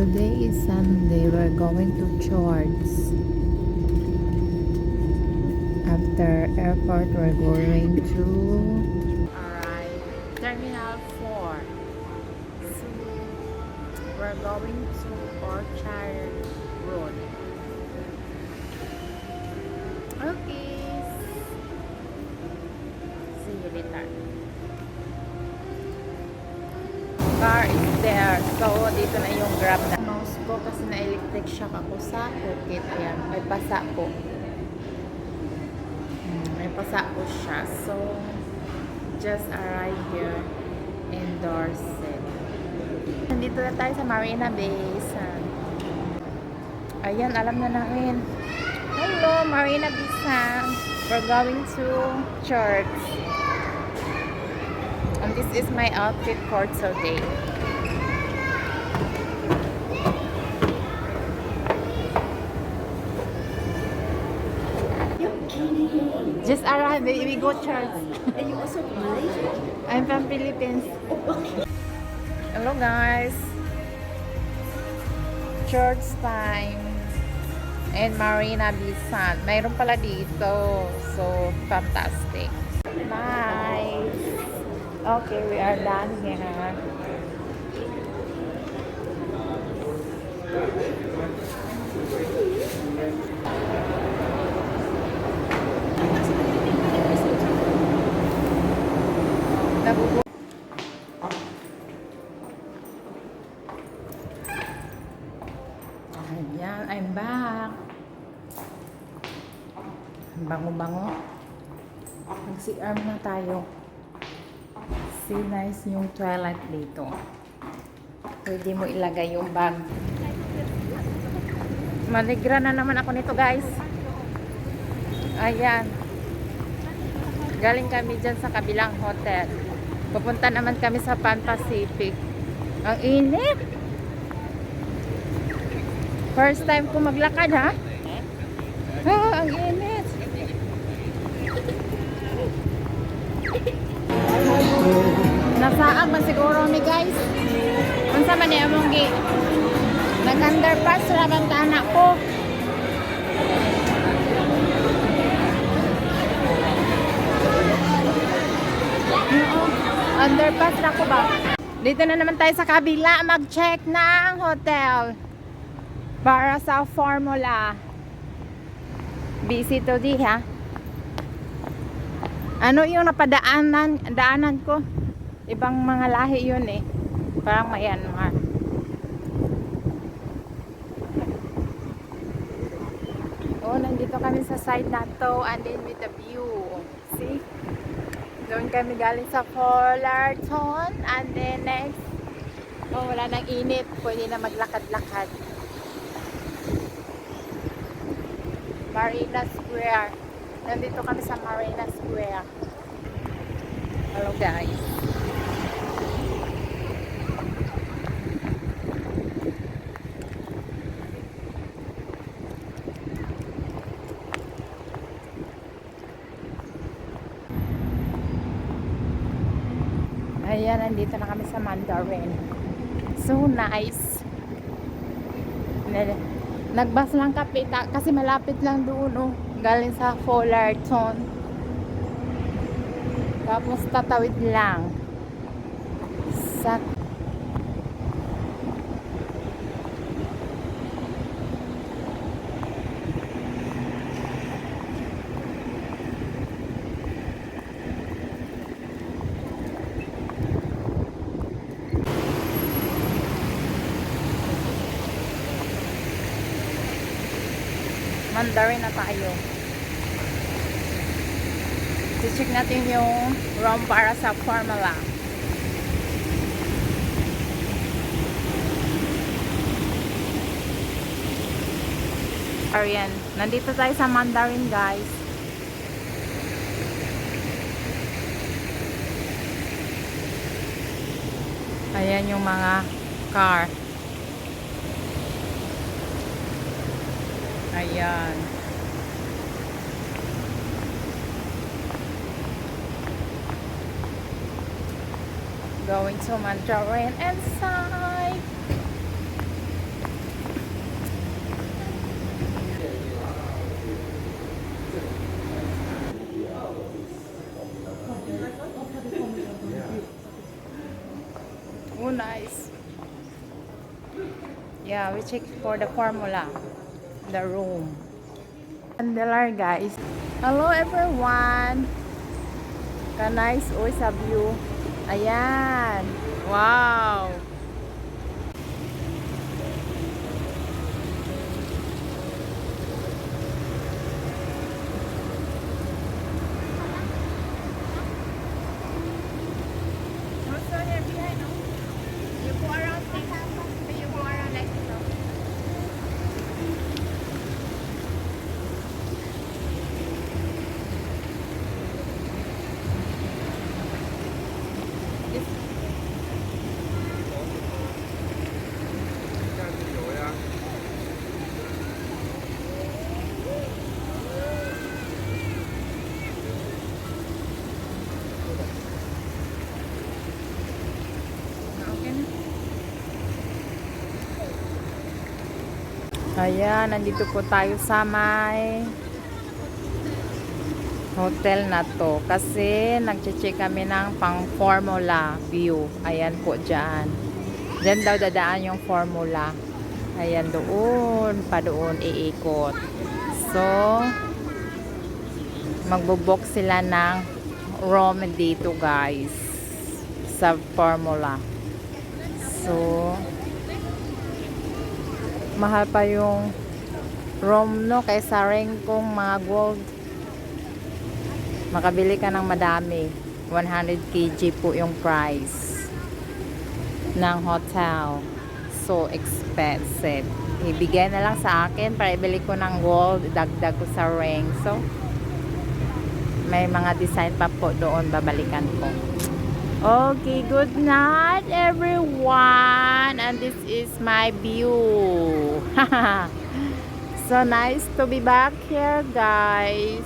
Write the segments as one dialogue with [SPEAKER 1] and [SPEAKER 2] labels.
[SPEAKER 1] Today is Sunday. We're going to church. After airport, we're going to Terminal 4. So, we're going to Orchard Road. Okay. See you later. Car is there. So, dito na yung grab na. Mouse ko kasi na-electric shock ako sa pocket. Ayan, may pasa po. May pasa po siya. So, just arrived here in Dorset. Nandito na tayo sa Marina Bay Sands. Ayan, alam na namin. Hello, Marina Bay Sands. We're going to church. And this is my outfit for today. Just arrived, we go church.
[SPEAKER 2] And you also from Malaysia?
[SPEAKER 1] I'm from Philippines.
[SPEAKER 2] Oh, okay.
[SPEAKER 1] Hello guys. Church time. And Marina Bay Sands. Mayroon pala dito. So, fantastic. Nice. Okay, we are done here. Nabubu. Ayan, I'm back. Bango-bango. Mag-CR muna tayo. See, nice yung toilet dito. Pwede mo ilagay yung bag. Maligra na naman ako nito, guys. Ayan. Galing kami dyan sa kabilang hotel. Pupunta naman kami sa Pan Pacific. Ang init. First time ko maglakad, ha? Ang init. Nasaag man siguro ni guys. Unsa man ni among gi nag-underpass ra man ta anak ko. Oo, underpass ra ko ba? Dito na naman tayo sa kabila mag-check ng hotel para sa formula. Busy today, ha? Ano yung daanan ko? Ibang mga lahi yun eh. Parang Myanmar. Oh, nandito kami sa side na to and then with the view. See? Doon kami galing sa Fullerton and then next. Oh, wala nang init. Pwede na maglakad-lakad. Marina Square. Nandito kami sa Marina Square. Hello guys. Ayan, nandito na kami sa Mandarin. So nice. Nagbas lang kape kasi malapit lang doon, oh. Galing sa Fullerton. Tapos tatawid lang sa Mandarin na tayo. I-check natin yung room para sa formula. Ayan, nandito tayo sa Mandarin, guys. Ayan yung mga car. Ayan. Going to Mandarin inside. Oh, nice. Yeah, we check for the formula. The room. Candler, guys. Hello, everyone. Ka-nice oy sa view. Ayan. Wow. Also, here behind, no? You go around, you go around like this, no? Okay na. Ayan, nandito po tayo sa may hotel na to. Kasi nag-check kami ng pang formula view. Ayan po dyan. Dyan daw dadaan yung formula. Ayan doon. Pa doon iikot. So, magbubok sila ng room dito guys. Sa formula. So, mahal pa yung room no kaysa ring kung mga gold. Makabili ka ng madami. 100 kg po yung price ng hotel. So expensive. Ibigay na lang sa akin para ibili ko ng gold, dagdag ko sa ring. So may mga design pa po doon, babalikan ko. Okay, good night everyone. And this is my view. So nice to be back here, guys.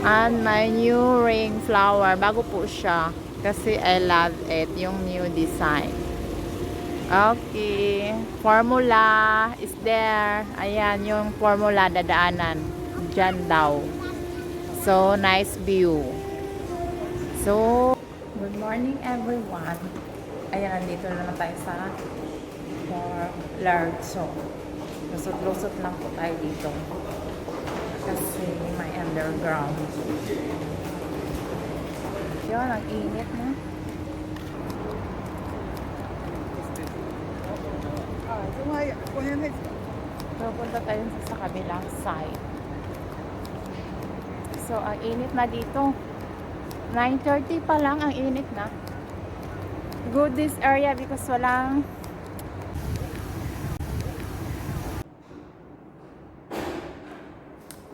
[SPEAKER 1] And my new ring flower. Bago po siya. Kasi I love it. Yung new design. Okay. Formula is there. Ayan, yung formula dadaanan. Diyan daw. So, nice view. So, good morning everyone. Ayan, nandito na naman tayo sa large. So, lusot-lusot lang po tayo dito. Kasi may underground. Yun, ang init na. So, punta tayo sa kabilang side. So, ang init na dito. 9:30 pa lang, ang init na. Good this area because walang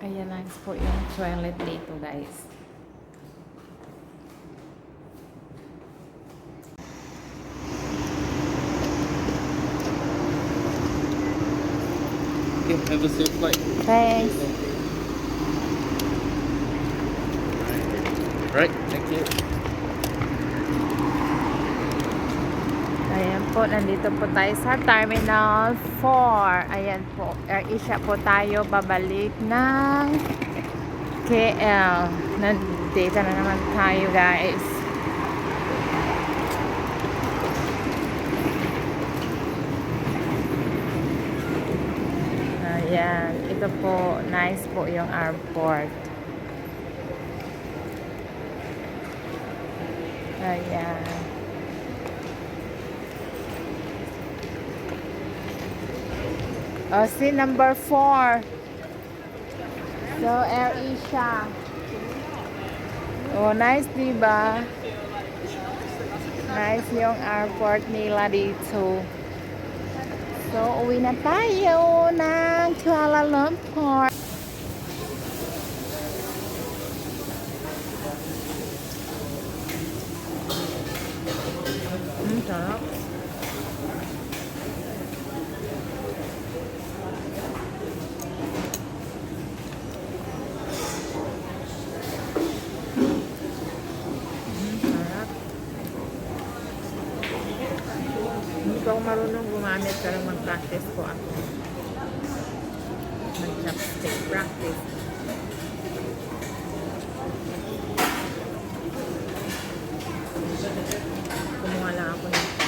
[SPEAKER 1] ayan, nice po yung toilet dito, guys.
[SPEAKER 3] Okay, have a safe flight.
[SPEAKER 1] Thanks.
[SPEAKER 3] Right, thank you.
[SPEAKER 1] Ayan po, nandito po tayo sa Terminal 4. Ayan po, AirAsia po tayo babalik ng KL. Nandito na naman tayo, guys. Ayan, ito po, nice po yung airport. Ayan. See number 4. So, AirAsia. Oh, nice, diba? Nice yung airport nila dito. So, uwi na tayo ng Kuala Lumpur. Sarap. Hindi pa ako marunong gumamit pero mag-practice ko ako. Mag-chopstick practice. Kumuha lang ako ng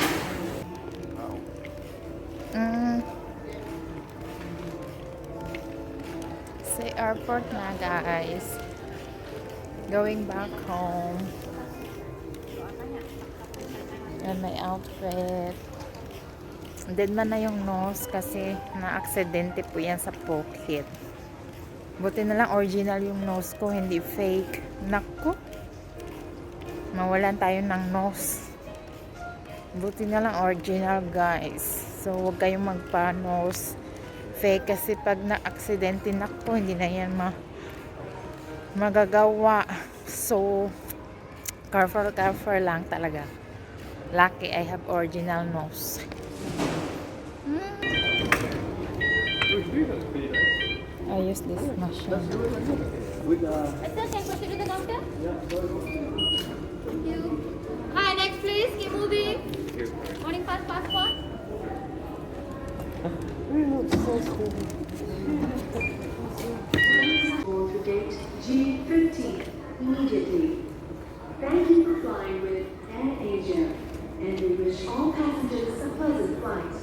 [SPEAKER 1] airport na, guys. Going back home. And my outfit. Dead man na yung nose kasi na-aksidente po yan sa pocket. Buti na lang original yung nose ko, hindi fake. Naku! Mawalan tayo ng nose. Buti na lang original, guys. So, huwag kayong magpa-nose fake kasi pag na-aksidente, naku, hindi na yan magagawa. So, careful lang talaga. Lucky I have original nose. I use this machine.
[SPEAKER 2] It's okay, proceed to the counter. Thank you. Hi, next please. Keep moving. Morning pass passport.
[SPEAKER 4] Board to gate G15 immediately. Thank you for flying with Air Asia, and we wish all passengers a pleasant flight.